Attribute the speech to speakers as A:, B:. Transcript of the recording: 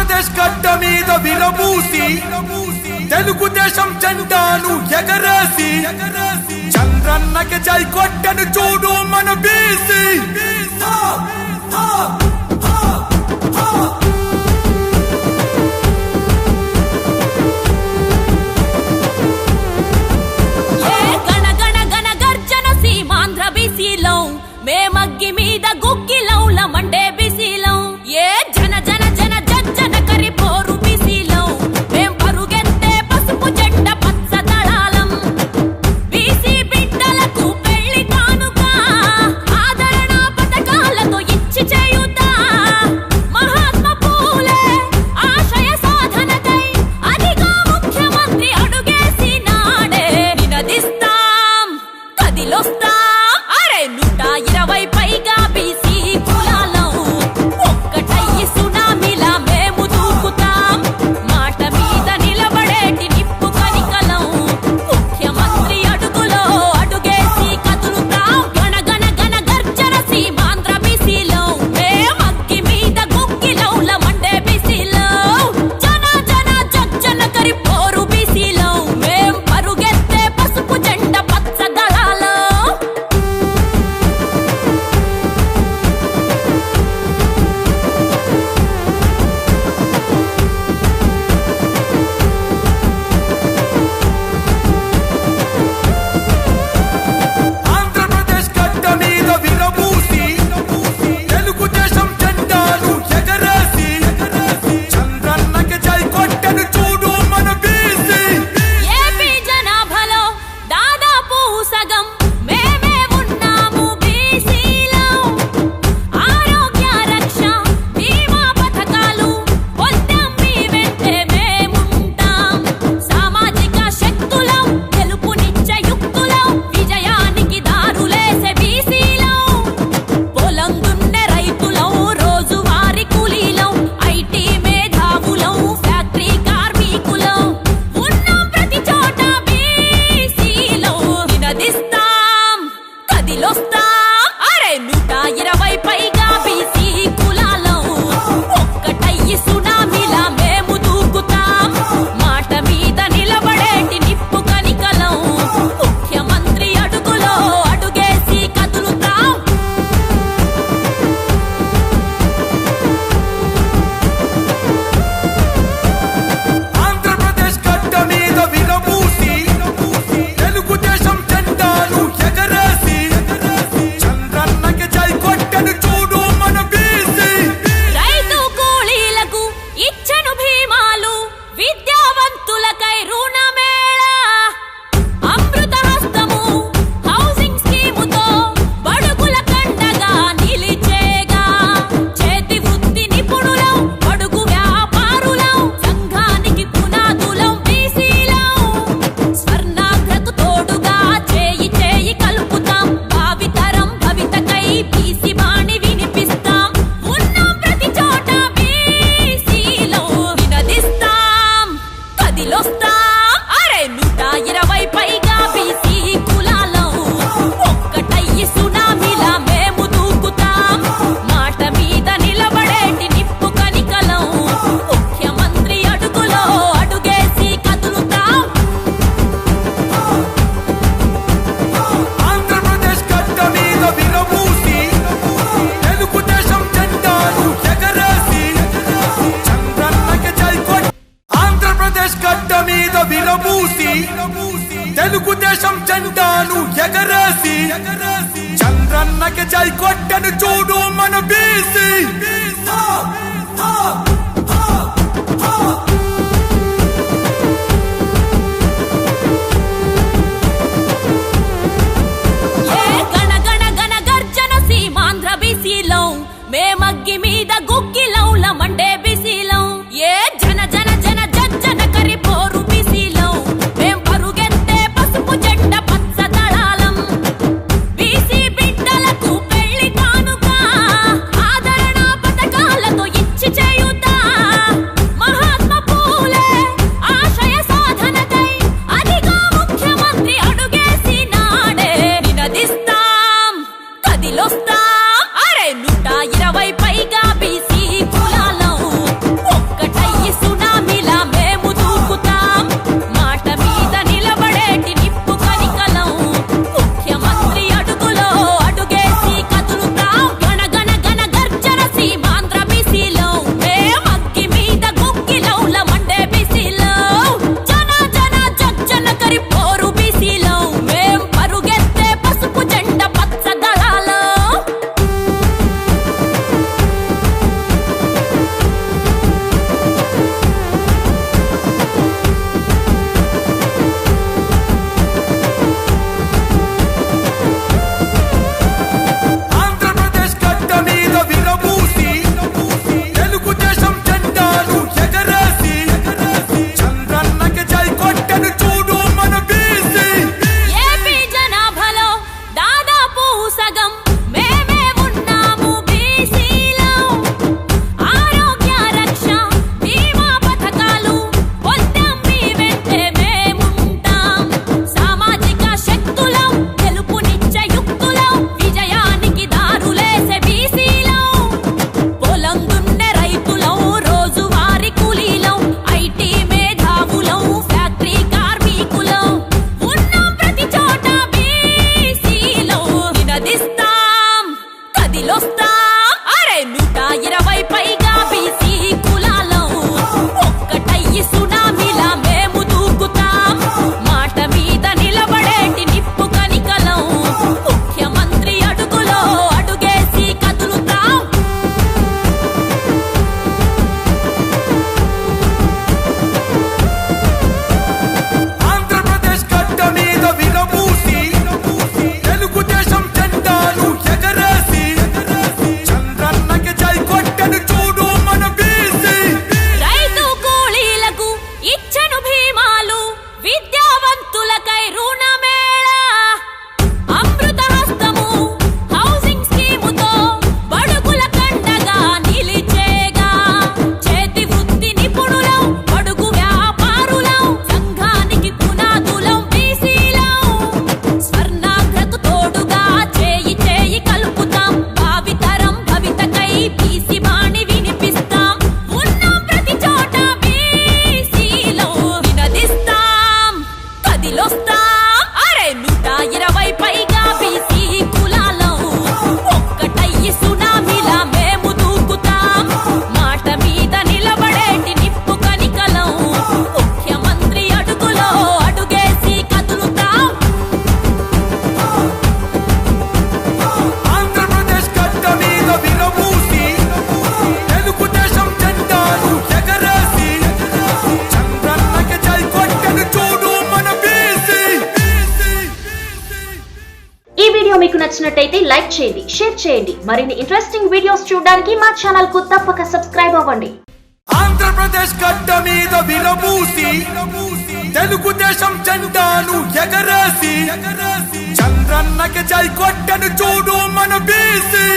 A: ఆంధ్రప్రదేశ్ గడ్డ మీద విరబూసి తెలుగుదేశం జెండాను ఎగరేసి చంద్రన్నకి జై కొట్టను చూడు మన బీసీ.
B: మేమగ్గి మీద గుక్కిలౌల మండే బిసిలం ఏ జన జన జన జన కరి పోరు బిసిలం మేం పరుగెత్తే పసుపు జెండ పచ్చ దళాలం బీసీ బిడ్డలకు పెళ్లి కానుక ఆదరణ పథకాలతో ఇచ్చి చేయుతా మహాత్మా పూలే ఆశయ సాధనకై అదిగా ముఖ్యమంత్రి అడుగేసి నాడే నినదిస్తాం కదిలొస్తాం 120 పైగా బీసీ కులాలం ఒక్కటయ్యి సునామీలా మేము దూకుతాం మాట మీద నిలబడేటి నిప్పు కనికలం ముఖ్యమంత్రి అడుగులో అడుగేసి కదులుతాం గణ గణ గణ గర్జన సీమాంధ్ర బీసీలో మేమగ్గి మీద గుక్కిలౌల మండే బీసీలో జన జన జన కరి పోరు బీసీలో మేం పరుగెత్తే పసుపు జెండ పచ్చ దళాలో.
A: తెలుగుదేశం జెండాను ఎగరేసి చంద్రన్నకి జై కొట్టను చూడు మన బీసీ.
B: గణ గణ గణ గర్జన సీమాంధ్ర బీసీలో మేమగ్గి మీద గుక్కిలౌల మండే బీసీలో ఏ జన జన జన జన కరి పోరు బీసీలో మేం పరుగెత్తే పసుపు జెండ పచ్చ దళాలం బీసీ బిడ్డలకు పెళ్లి కానుక ఆదరణ పథకాలతో
C: నచ్చినట్టయితే లైక్ చేయండి, షేర్ చేయండి. మరిన్ని ఇంట్రెస్టింగ్ వీడియోస్ చూడడానికి మా ఛానల్ కు తప్పక సబ్స్క్రైబ్ అవ్వండి.
A: ఆంధ్రప్రదేశ్ గడ్డ మీద విరబూసి తెలుగుదేశం జెండాను ఎగరేసి చంద్రన్నకి జై కొట్టను చూడు మన బీసీ.